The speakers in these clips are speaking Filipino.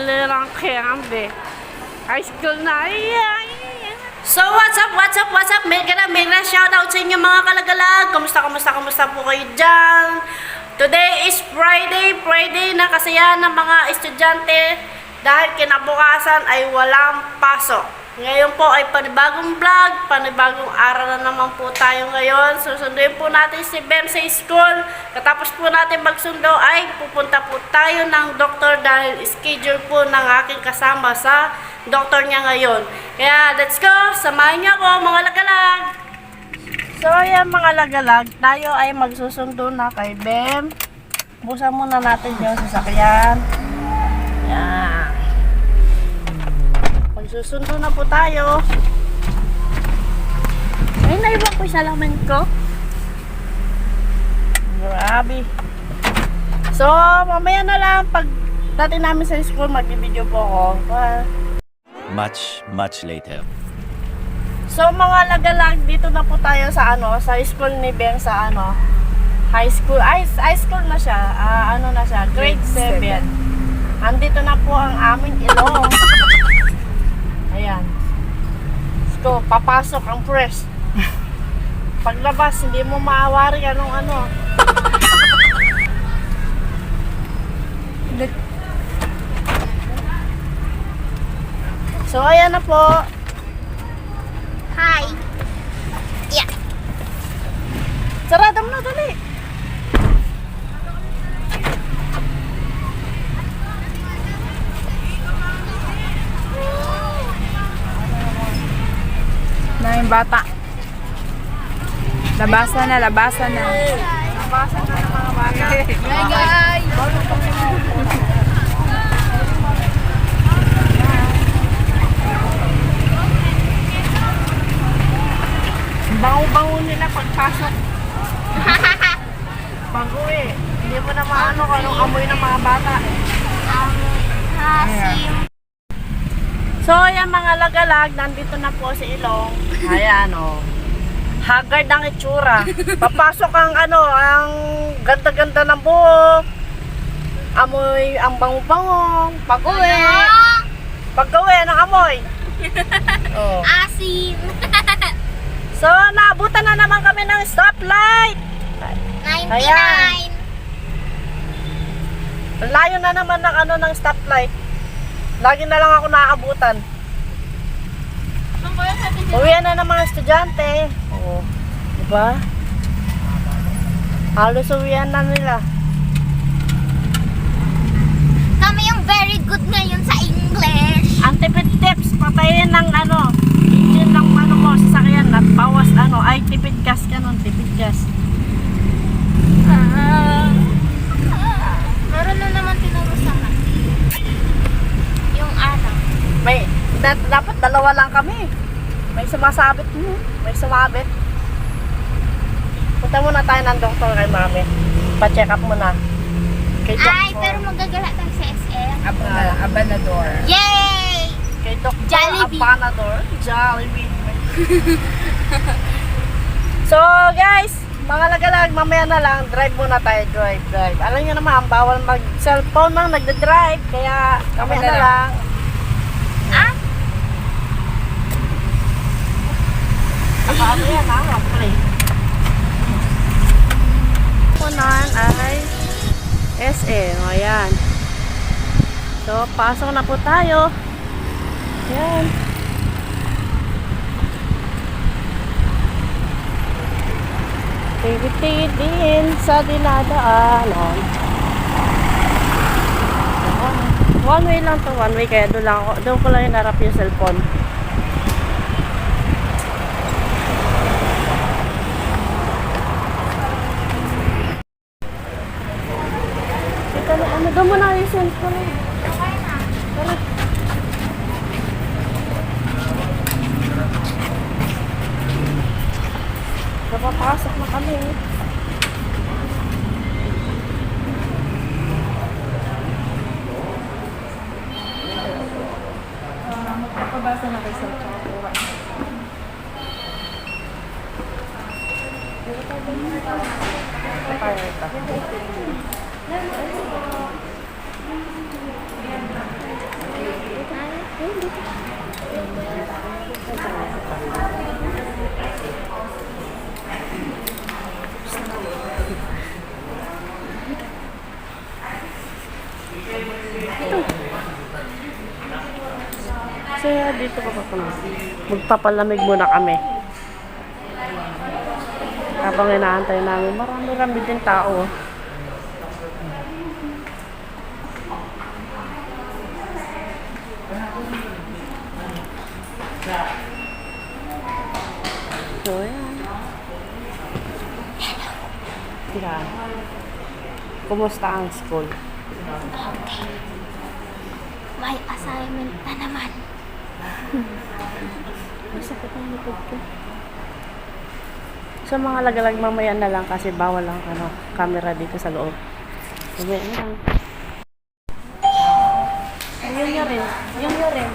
lang kayambe. High school na. So, what's up? Mega shoutout sa inyo mga kalagalag. Kamusta po kayo dyan? Today is Friday na kasiyahan ng mga estudyante dahil kinabukasan ay walang pasok. Ngayon po ay panibagong vlog, panibagong aral na naman po tayo ngayon. Susunduin po natin si Bem sa school. Katapos po natin magsundo ay pupunta po tayo ng doktor dahil schedule po ng aking kasama sa doktor niya ngayon. Kaya let's go, samahan niyo ako mga lagalag. So ayan mga lagalag, tayo ay magsusundo na kay Bem. Busan muna natin yung sasakyan. Yan. Magsusundo na po tayo. Ay, naiwan ko yung salamin ko. Grabe. So, mamaya na lang pag dati namin sa school, mag-video po ako. Much later. So, mga lagalag, dito na po tayo sa sa school ni Ben sa high school. High school na siya. Grade 7. Andito na po ang aming ilong. Ayan. Let's go. Papasok ang press. Paglabas, hindi mo maawari anong So, ayan na po. Hi. Yeah. Sarado mo na, dali. Na yung bata. Labasan na. Labasan na ng mga bata. Hi guys. Bango-bango nila pagpasok. Bago eh. Hindi mo na maano kung anong amoy ng mga bata. Hasim. So, ayan mga lagalag, nandito na po si Ilong. Ayan haggard ang itsura. Papasok ang ang ganda-ganda ng buhok. Amoy ang bango-bango. Pag-uwi, anong amoy? Oh. Asim. So, naabutan na naman kami ng stoplight. 99. Ayan. Layo na naman ng stoplight. Lagi na lang ako naaabutan. Uwian na ng mga estudyante. Oo. Diba? Halos uwian na nila. Kami yung very good ngayon sa English. Ang tipid tips, patayin ng engine ng mo, sasakyan at bawas tipid gas ka nun, tipid gas. Meron na naman tinuro sa akin. Yung Dapat dalawa lang kami. May sumasabit mo. May sumabit. Punta muna tayo ng doktor kay mami. Pa-check up muna. Kay doktor. pero magagala tayo sa SM. Abanador. Yay! Kay doktor Jollibee. Abanador. Jollibee. So guys, mga lagalag, mamaya na lang, drive muna tayo, drive. Alam nyo naman, bawal mag-cellphone mang nagda-drive, kaya mamaya na lang. Ano yan, play. Unahan ay SM, ayan. So, pasok na po tayo. Ayan. Tigit-tigit din sa dinadaanan. One way lang to, one way, kaya doon ko lang hinarap yung cellphone. Doon mo na yung cellphone. Tara. Napapasok na kami. Magpapabasa na kayo sa tsaka po. So, dito ka pa magpapalamig muna kami. Habang inaantay namin, marami-rami din tao. So, yan. Yan. Kumusta ang school? May assignment na naman. Masakit ang likod ko. Sa mga lagalag mamaya na lang kasi bawal ang camera dito sa loob. Mamaya na lang. Yun nyo rin. Yun nyo rin.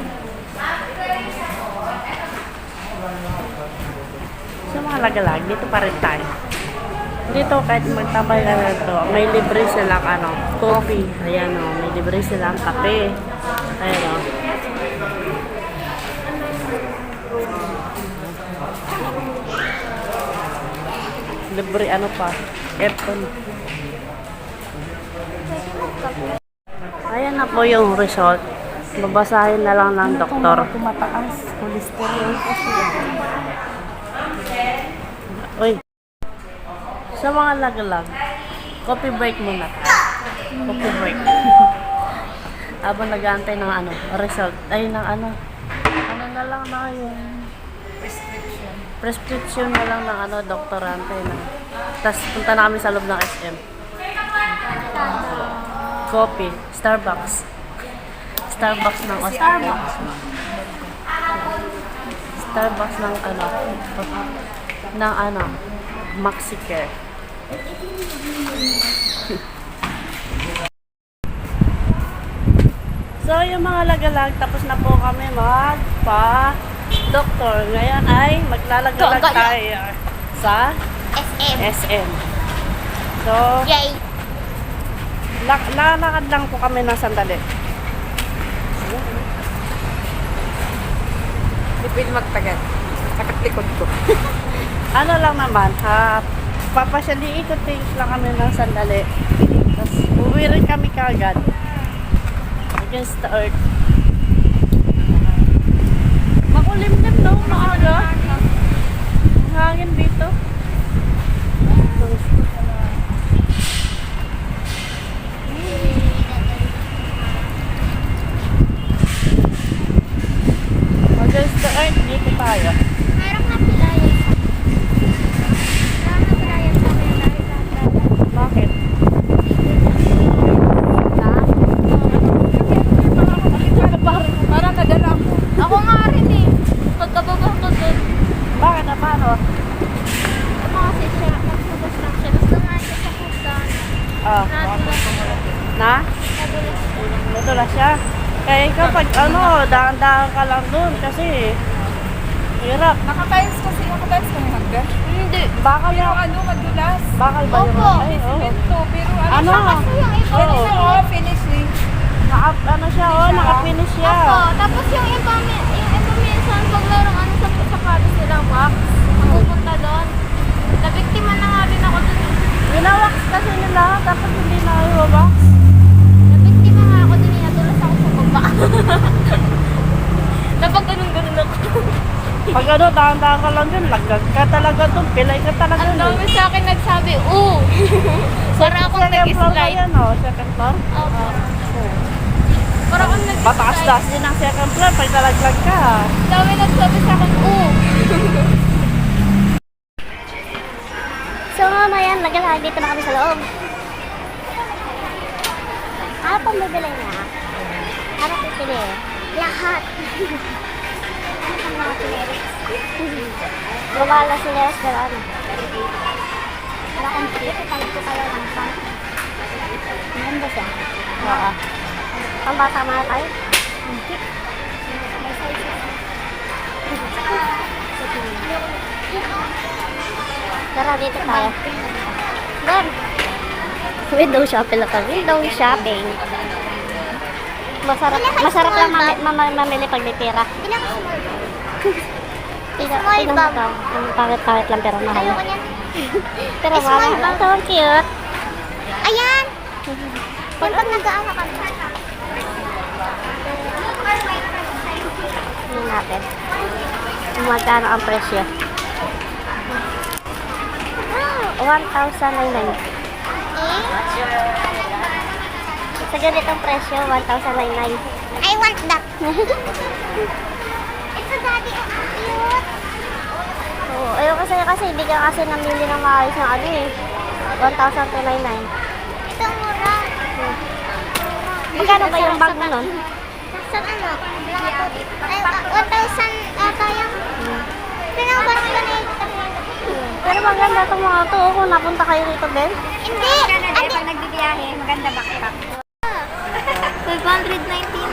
Sa mga lagalag, dito pa rin tayo. Dito kahit magtabay ka na ito, may libre silang coffee. Ayan o, may libre silang kape. Ayan o. Libre pa, aircon. Ayan na po yung result. Babasahin na lang ng doktor. Tumataas, cholesterol kasi. Uy. Sa mga lagalag, coffee break muna. Coffee break. Habang nag-aantay ng result. Ay, ng ano na lang na yung prescription na lang ng doktorante na. Tapos punta na kami sa loob ng SM. Coffee, Starbucks. Starbucks ng Starbucks. Starbucks ng Maxicare. So, yung mga lagalag, tapos na po kami magpa-doktor. Ngayon ay maglalagalag tayo sa SM. SM. So, Yay! lalakad lang po kami ng sandali. Lipid magtagal. Sakit likod ko. Ano lang naman, papasyali ikot-tingin lang kami ng sandali. Tapos, uwi rin kami kagad. Against the earth. Makulimlim no, maaga. Ang hangin dito. Against the earth, dito tayo. Meron nga pilayan sa... Meron nga pilayan sa mga nakikita. Bakit? Parang nadala ako. Ako nga rin eh. Pagkababa ko dun. Bakit na paano? Ano kasi siya, nagsugas lang siya. Gusto nga siya sa hagdan. Ah, Nadulas siya. na? Nadulas siya. Nadulas siya. Kaya ikaw pag dahan-dahan ka lang dun kasi hirap. Nakatiles kasi, nakatiles kami hanggang. Hindi. Bakal Pero na. madulas. Bakal ba yun? Opo. Ay, oo. Ito, pero Ano? Kasi yung iba Oo. nila. Finish eh. Naka-finish siya. Opo. Tapos yung iba minsan pag merong sa kabis nilang wax, mapupunta doon. Nabiktima na nga rin ako doon. Winawax kasi nila, tapos hindi na iwawax. Nabiktima nga ako doon. Nadulas ako sa baba. Napag ganun ako. Pag dahan-dahan ka lang dun, lagag ka talaga dun, pilay ka talaga Ang dun. dami sa akin nagsabi, para akong Second floor ka nag-slide. yan, second floor. Opo. Para akong nag-slide. Pataas-taas din ang second floor pag nalaglag ka. Ang dami nagsabi sa akin, So mamaya, naglalakad dito na kami sa loob. Ano pong bibili niya? Ano pipili? Lahat. Ano pang mga generics? Gumala si Leres, pero ano? Wala akong pipili. Talit ko pala ng pang. Ano ba siya? Oo. Pang bata mga tayo? Hindi. May sizes. Tara, dito tayo. Then, window shopping lang tayo. Window shopping. Masarap lang mamili pag may pera. Tingnan mo ito. Pangit-pangit lang pero mahal. Pero mahal. Ito ang cute. Ayan! Pag nag-aano ka natin. Kung magkano ang presyo. 1,099. Sa ganitong presyo, 1,099. I want that. Ito, Daddy, ang cute. Oo, ayun kasi hindi ka kasi namili ng maayos ng ano eh. 1,299. Ito, mura. Magkano ba yung bag mo nun? Sa ano? Ay, 1,000 ata yung... Pinabas ko na yung... Pero maganda itong mga to. Kung napunta kayo rito, Ben? Hindi! Ano? Pag nagbibiyahe, maganda backpack. 599.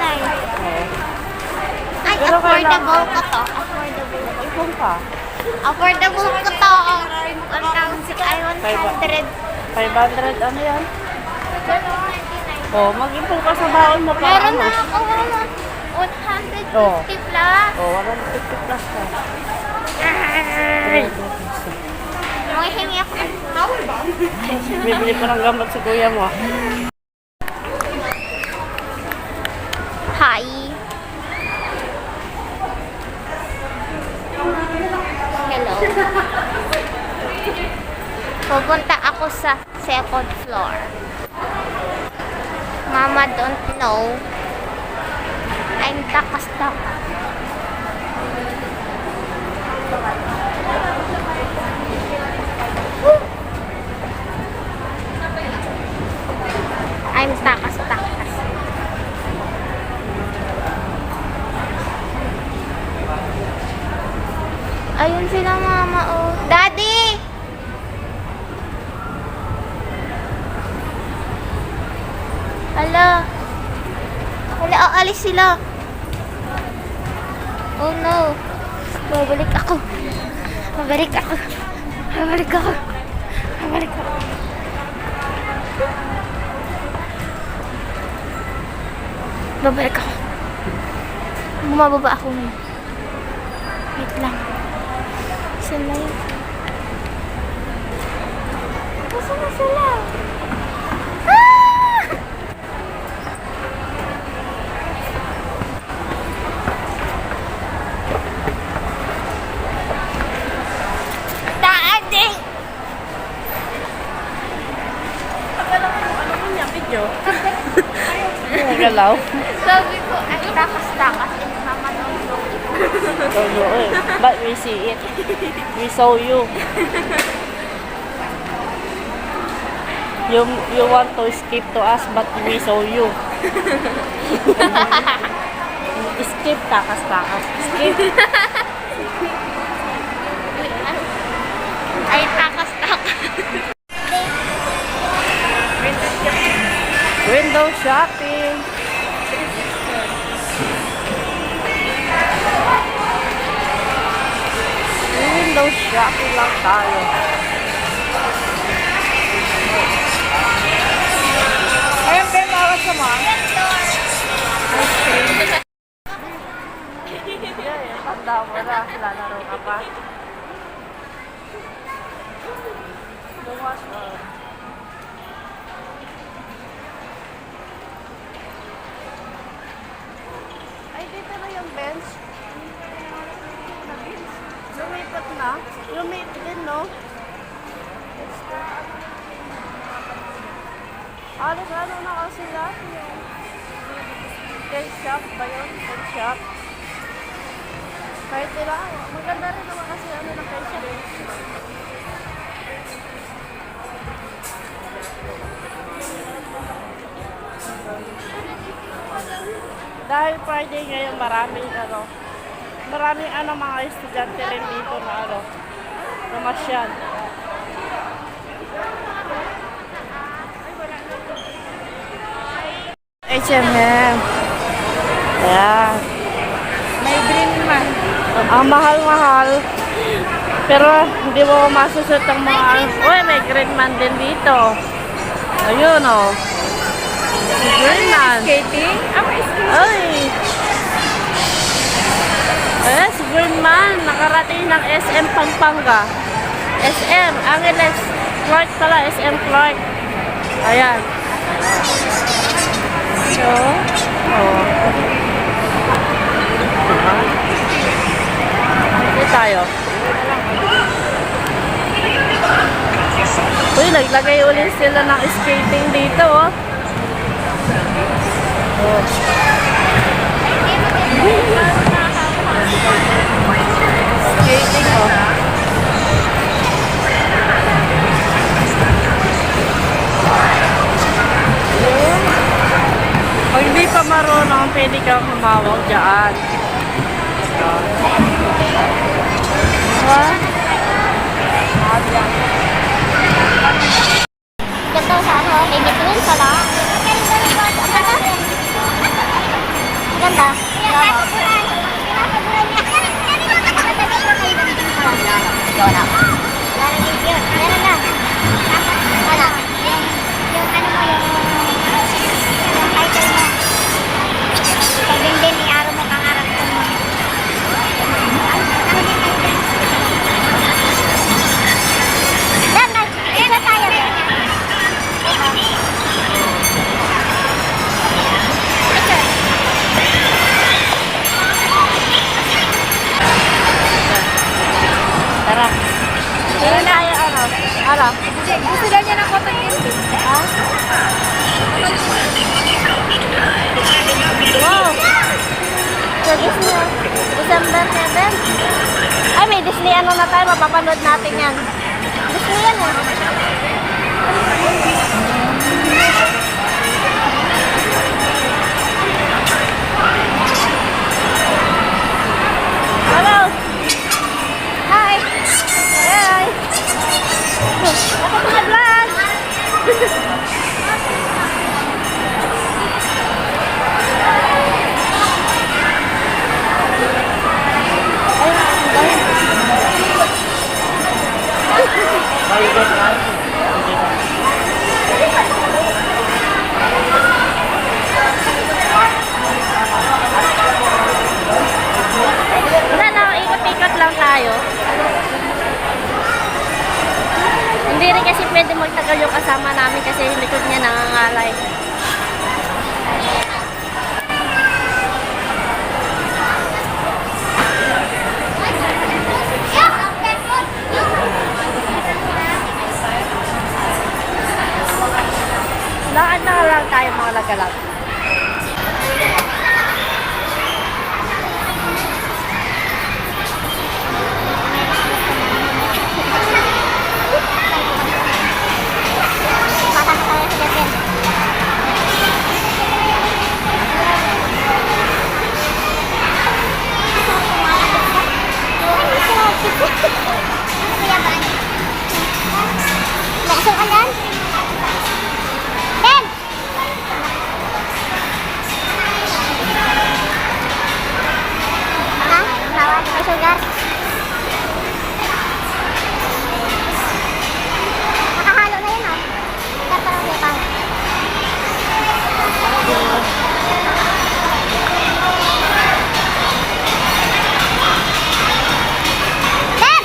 Ay, Pero affordable ko to. Affordable. Ipon ka. Affordable ko to. 1,000. Ay, 100. 500, ano yan? Oh, mag-ipon ka sa baon mo para Meron ano? na ako. 150 Oo. plus. Oh, 150 plus ka. Mahihingi ako. Bibili pa ng gamot si kuya mo. Hi. Hello. Pupunta ako sa second floor. Mama don't know. I'm takas-takas. I'm takas-takas. Ayun sila, Mama, oh. Daddy! Hala. Hala, aalis sila. Oh no. Babalik ako. Babalik ako. Babalik ako. Babalik ako. Babalik ako. Bumababa ako ngayon. Wait lang. Saan na yun? Saan na sila? Ah! Daddy! Ano niya, video? Galaw. Sabi ko, ay takas-takas. It's Mama don't know. Don't know eh. But we see it. We saw you. You want to skip to us, but we saw you. Skip, takas-takas. Skip. Ay takas-takas. Window shopping. Window shopping lang tayo. Ayun, Ben, makas sa mga. Tanda mo na, lalaro ka pa. Bukas na. Ay, dito na yung bench. Lumipat na. Lumipat din, no? Alas ano na kasi sila? Yung pen shop ba yun? Pen shop. Kahit nila, maganda rin naman kasi ano na pen shop. Dahil Friday ngayon maraming mga estudyante rin dito na namasyal. H&M. Ayan. May green man. Ang mahal-mahal. Pero hindi mo masusot ang mga... Uy, may green man din dito. Ayun, oh. Green man. Skating? Skating. Ay! Eh, si Green Man, nakarating ng SM Pampanga. SM, Angeles Clark pala, SM Clark. Ayan. So, oh. naglagay ulit sila ng skating dito, oh. Oh. Skating, oh. Pag hindi pa marunong, pwede kang humawak dyan. Ganda sa ano, in between sa lang. Ganda. Meron na. Meron na. Ano? Yung ano mo, yung title mo. Pag din ni araw mo pangarap ko mo. Dan, isa tayo din. Tara. Tara na tayo, ano? Ano? Gusto daw niya ng cotton candy. Ha? Wow! So, Disney, December 7. Ay, may Disney ano na tayo, mapapanood natin yan. Disney yan eh. Hello! Hi! Hey! Ako mga vlog! Wala na, ikot-ikot lang tayo. Hindi rin kasi pwede magtagal yung kasama namin kasi yung likod niya nangangalay. Lakad na lang tayo mga lagalag. Masuk ka yan? Ben! Ha? Bawat may sugar? Nakahalo na yun, oh. Parang lipang. Ben!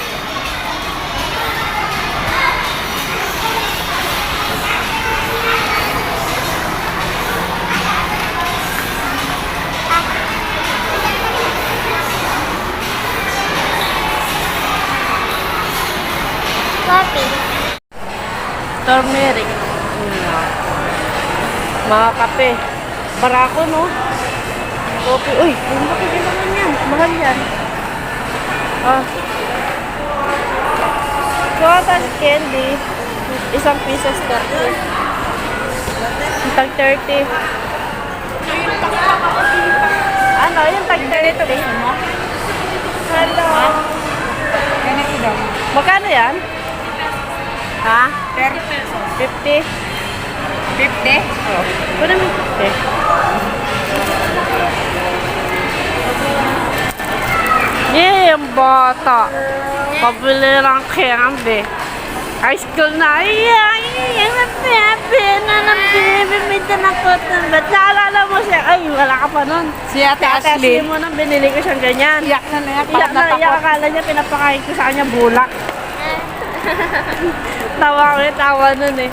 Coffee. Turmeric. Mga kape. Barako, no? Kopi. Uy, yung bakit naman yan? Mahal yan. Ah. Cotton candy. Isang pieces 30. Tag 30. Ano? Yung tag 30. Hello. Ganito daw. Magkano yan? Ha? 30 pesos. 50? 50? Oh. Kunin mo 50. Yeah, yung bata. Pabili lang candy. High school na. Yung nabibi na nabibimita na ko. Ba't naalala mo siya? Ay, wala ka pa nun. Si Ate Ashley. Mo nung binili ko siyang ganyan. Iyak na iyak. Iyak na iyak. Akala niya pinapakain ko sa kanya bulak. Tawa ko yung tawa nun eh.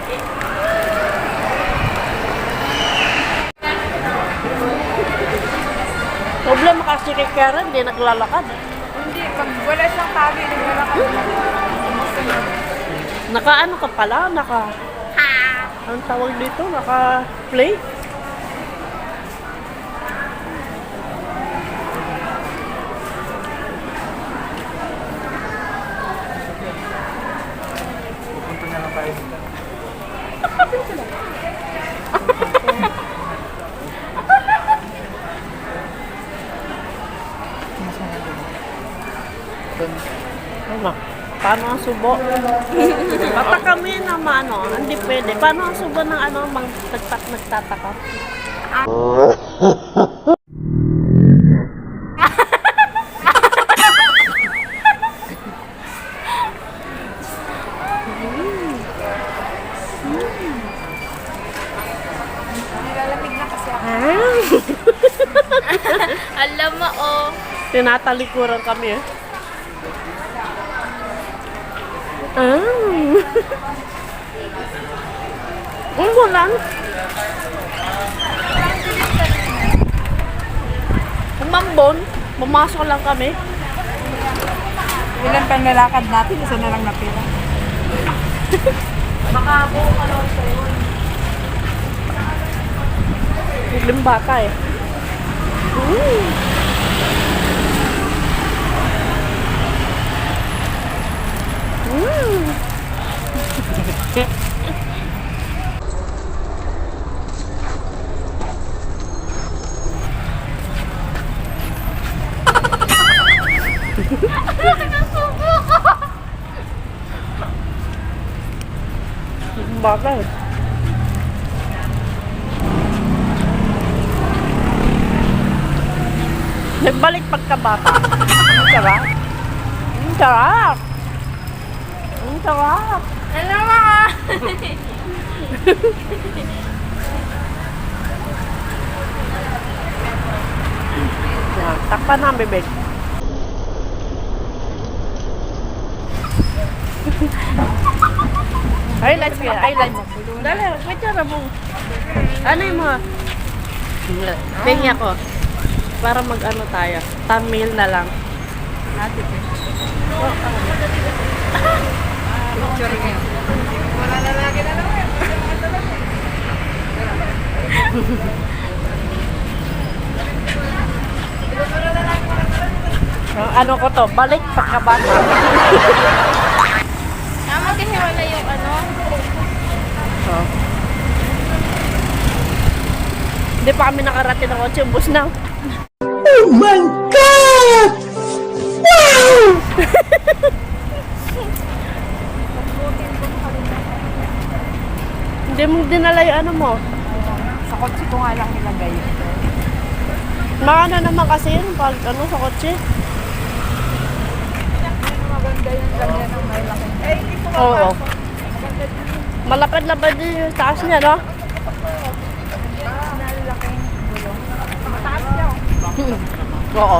Problema kasi kay Karen, hindi naglalakad. Hindi, pag wala siyang tabi, wala ka. Naka-ano ka pala? Anong tawag dito? Naka-play? Pupunta niya lang tayo dito. Ano? Paano ang subo? Bata kami na ano, hindi pwede. Paano ang subo ng ano, nagtataka? Nilalamig na kasi ako. Alam mo, oh. Tinatalikuran kami eh. Ang bulan. Umambon. Pumasok lang kami. Ilan pang lalakad natin, isa na lang napira. Baka buo ka lang sa yun. Biglang bata eh. Biglang bata eh. Nagbalik pagkabata. Ang sarap. Ang sarap. Ang sarap. Alam mo, ah. Yan, takpan na ang bibig. Highlights ka, highlights. Dali, wait na mo. Ano yung mga... Tingin ako. Para mag-ano tayo. Thumbnail na lang. Ate, picture niya. Wala na lagi na naman. Ano ko to? Balik pagkabata. Magkahiwala yung ano. Oh. Hindi pa kami nakarating ng kotse. Bus na. Oh my God! Wow! Hindi mo dinala yung ano mo. Sa kotse ko nga lang nilagay. Maano naman kasi yun pag ano sa kotse. Maganda yung ganyan ng may laki. Eh, hindi ko Oo. Malapad-lapad din yung taas niya, no? nalaking gulong. Mataas niya. Oo.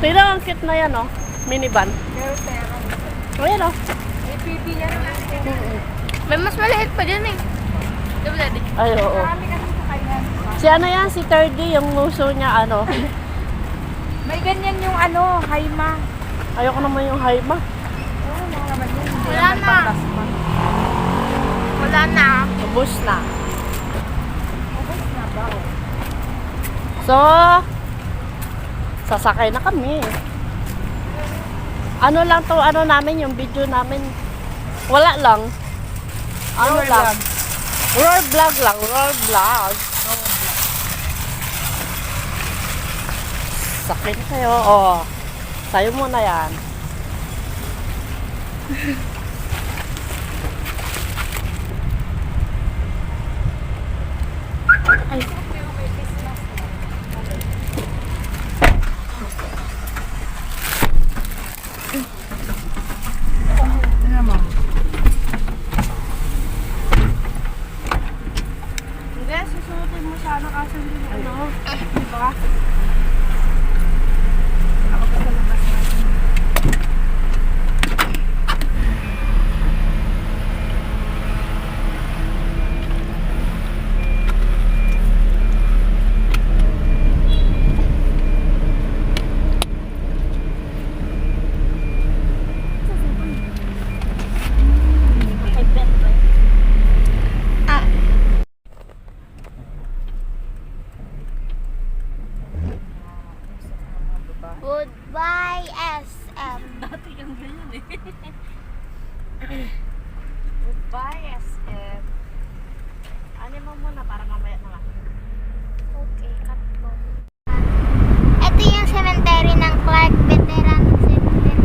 Tingnan ang cute na yan, no? Minivan. Pero, Ayan, no? APP niya na lang. May mas maliit pa dyan eh. Diba, Daddy? Ay, oo. Marami kasi sa kanya. Si ano yan? Si 30, yung nguso niya, ano? May ganyan yung ano, Haima. Ayoko naman yung Haima. Oo, mga naman yun. Hindi Wala naman na. panglaspan. Wala na. Ubus na. Ubus na ba? Oh. So, sasakay na kami. Ano lang to, ano namin, yung video namin. Wala lang. Ano Roar lang? vlog. Roar vlog lang, roar vlog. Sakay na kayo. Oh, sayo muna yan. Ano mo? Hindi, susuotin mo sana kasi hindi mo ano. Diba? Goodbye, SM. Dati kang ganyan eh. Goodbye, SM. Ano mo muna para mamaya na lang. Okay, cut ko. Ito yung cemetery ng Clark Veteran Cemetery.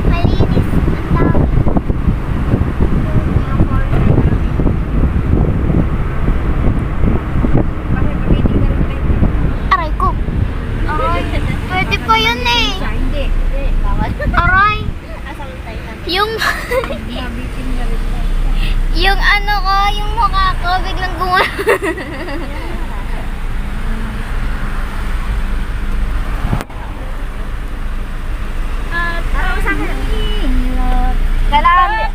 Malinis ang dami. Bakit pag-ibig na rin tayo? Aray ko. Aray. Pwede pa yun eh. Siya, hindi. Hindi, bawal. Aray. Asang tayo na. Yung, Mabitin na rin tayo. yung ano ko, yung mukha ko, biglang gumano.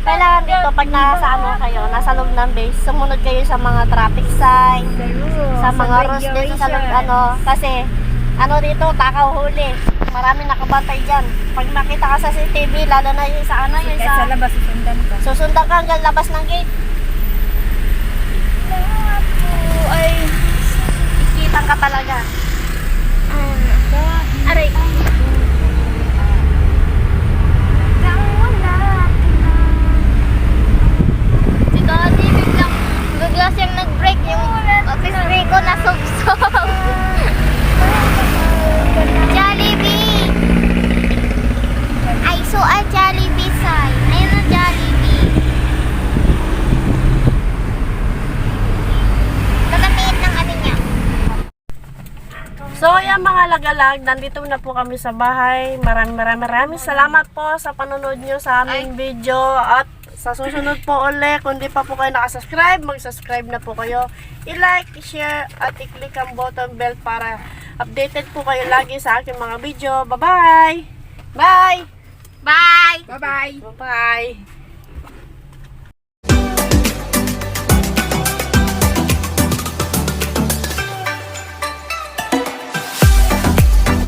Kailangan dito pag nasa ano kayo, nasa loob ng base, sumunod kayo sa mga traffic sign, sa mga rules dito sa loob, ano, kasi ano dito, takaw huli. Maraming nakabantay dyan. Pag makita ka sa CCTV, lalo na yung sa ano, yung Kahit sa sa labas, susundan ka. susundan ka hanggang labas ng gate. Ay, ikitan ka talaga. Aray. Si Daddy, bigla siyang nag-break yung office break ko nasubsob. Jollibee! I saw a Jollibee sign. Ayun na Jollibee. Kalamiit ng ano niya. So, yan mga lagalag, nandito na po kami sa bahay. Maraming salamat po sa panonood nyo sa aming video. At sa susunod po ulit, kung di pa po kayo nakasubscribe, mag-subscribe na po kayo. I-like, i-share, at i-click ang button bell para updated po kayo lagi sa aking mga video. Bye-bye! Bye! Bye! Bye-bye! Bye-bye!